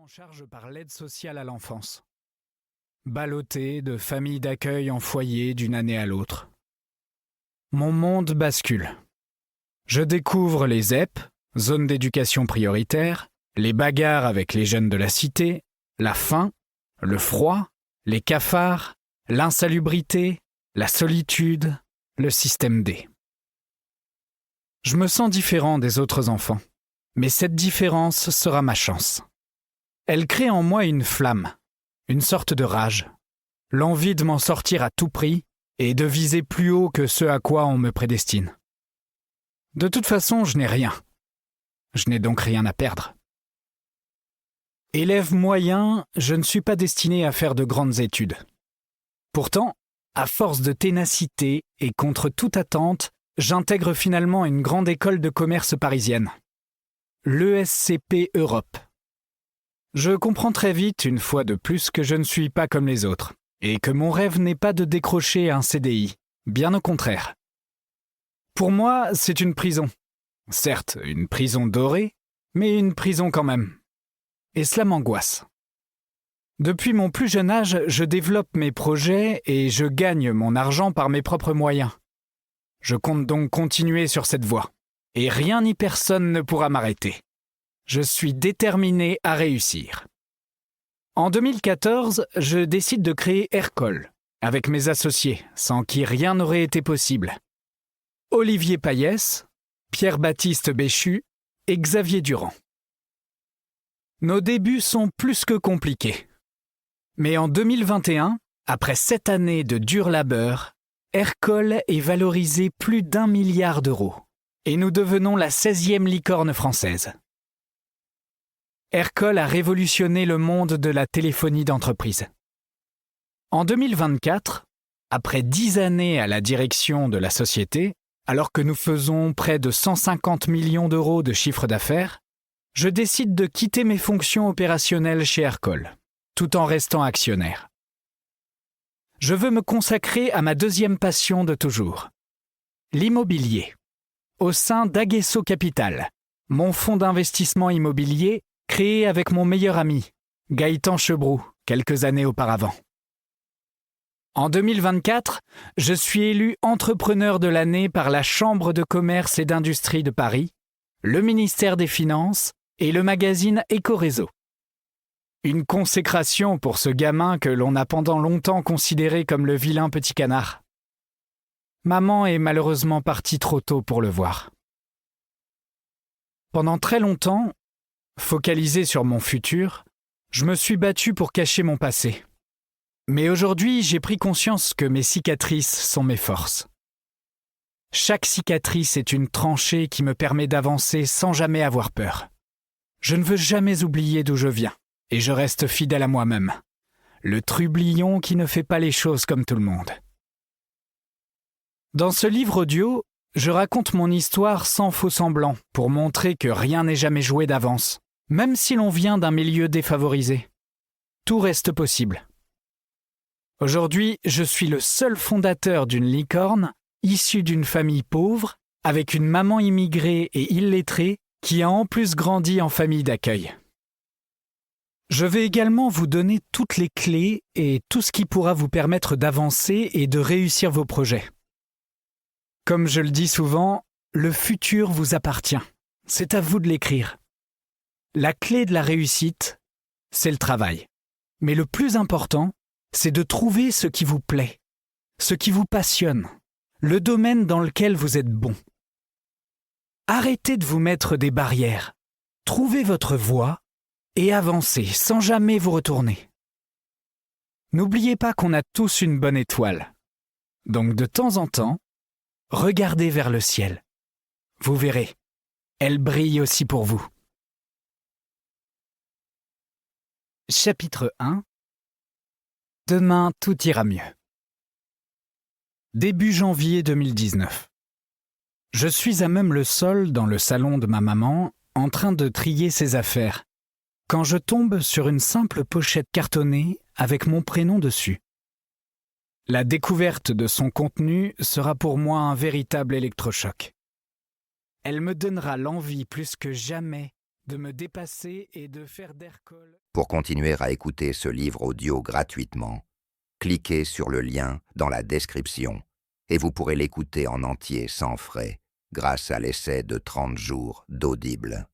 en charge par l'aide sociale à l'enfance. Ballotté de familles d'accueil en foyer d'une année à l'autre. Mon monde bascule. Je découvre les ZEP, zones d'éducation prioritaire, les bagarres avec les jeunes de la cité, la faim, le froid, les cafards, l'insalubrité, la solitude, le système D. Je me sens différent des autres enfants, mais cette différence sera ma chance. Elle crée en moi une flamme, une sorte de rage, l'envie de m'en sortir à tout prix et de viser plus haut que ce à quoi on me prédestine. De toute façon, je n'ai rien. Je n'ai donc rien à perdre. Élève moyen, je ne suis pas destiné à faire de grandes études. Pourtant, à force de ténacité et contre toute attente, j'intègre finalement une grande école de commerce parisienne, l'ESCP Europe. Je comprends très vite, une fois de plus, que je ne suis pas comme les autres, et que mon rêve n'est pas de décrocher un CDI, bien au contraire. Pour moi, c'est une prison. Certes, une prison dorée, mais une prison quand même. Et cela m'angoisse. Depuis mon plus jeune âge, je développe mes projets et je gagne mon argent par mes propres moyens. Je compte donc continuer sur cette voie, et rien ni personne ne pourra m'arrêter. Je suis déterminé à réussir. En 2014, je décide de créer Aircall, avec mes associés, sans qui rien n'aurait été possible. Olivier Payès, Pierre-Baptiste Béchu et Xavier Durand. Nos débuts sont plus que compliqués. Mais en 2021, après 7 années de dur labeur, Aircall est valorisé plus d'1 milliard d'euros, et nous devenons la 16e licorne française. Aircall a révolutionné le monde de la téléphonie d'entreprise. En 2024, après 10 années à la direction de la société, alors que nous faisons près de 150 millions d'euros de chiffre d'affaires, je décide de quitter mes fonctions opérationnelles chez Aircall, tout en restant actionnaire. Je veux me consacrer à ma deuxième passion de toujours, l'immobilier, au sein d'Aguesso Capital, mon fonds d'investissement immobilier créé avec mon meilleur ami, Gaëtan Chebroux, quelques années auparavant. En 2024, je suis élu entrepreneur de l'année par la Chambre de commerce et d'industrie de Paris, le ministère des Finances et le magazine Éco-Réseau. Une consécration pour ce gamin que l'on a pendant longtemps considéré comme le vilain petit canard. Maman est malheureusement partie trop tôt pour le voir. Pendant très longtemps, focalisé sur mon futur, je me suis battu pour cacher mon passé. Mais aujourd'hui, j'ai pris conscience que mes cicatrices sont mes forces. Chaque cicatrice est une tranchée qui me permet d'avancer sans jamais avoir peur. Je ne veux jamais oublier d'où je viens, et je reste fidèle à moi-même. Le trublion qui ne fait pas les choses comme tout le monde. Dans ce livre audio, je raconte mon histoire sans faux semblant pour montrer que rien n'est jamais joué d'avance, même si l'on vient d'un milieu défavorisé. Tout reste possible. Aujourd'hui, je suis le seul fondateur d'une licorne, issue d'une famille pauvre, avec une maman immigrée et illettrée qui a en plus grandi en famille d'accueil. Je vais également vous donner toutes les clés et tout ce qui pourra vous permettre d'avancer et de réussir vos projets. Comme je le dis souvent, le futur vous appartient. C'est à vous de l'écrire. La clé de la réussite, c'est le travail. Mais le plus important, c'est de trouver ce qui vous plaît, ce qui vous passionne, le domaine dans lequel vous êtes bon. Arrêtez de vous mettre des barrières. Trouvez votre voie et avancez sans jamais vous retourner. N'oubliez pas qu'on a tous une bonne étoile. Donc de temps en temps, regardez vers le ciel. Vous verrez, elle brille aussi pour vous. Chapitre 1. Demain, tout ira mieux. Début janvier 2019. Je suis à même le sol dans le salon de ma maman, en train de trier ses affaires, quand je tombe sur une simple pochette cartonnée avec mon prénom dessus. La découverte de son contenu sera pour moi un véritable électrochoc. Elle me donnera l'envie plus que jamais de me dépasser et de faire d'Hercole. Pour continuer à écouter ce livre audio gratuitement, cliquez sur le lien dans la description et vous pourrez l'écouter en entier sans frais grâce à l'essai de 30 jours d'Audible.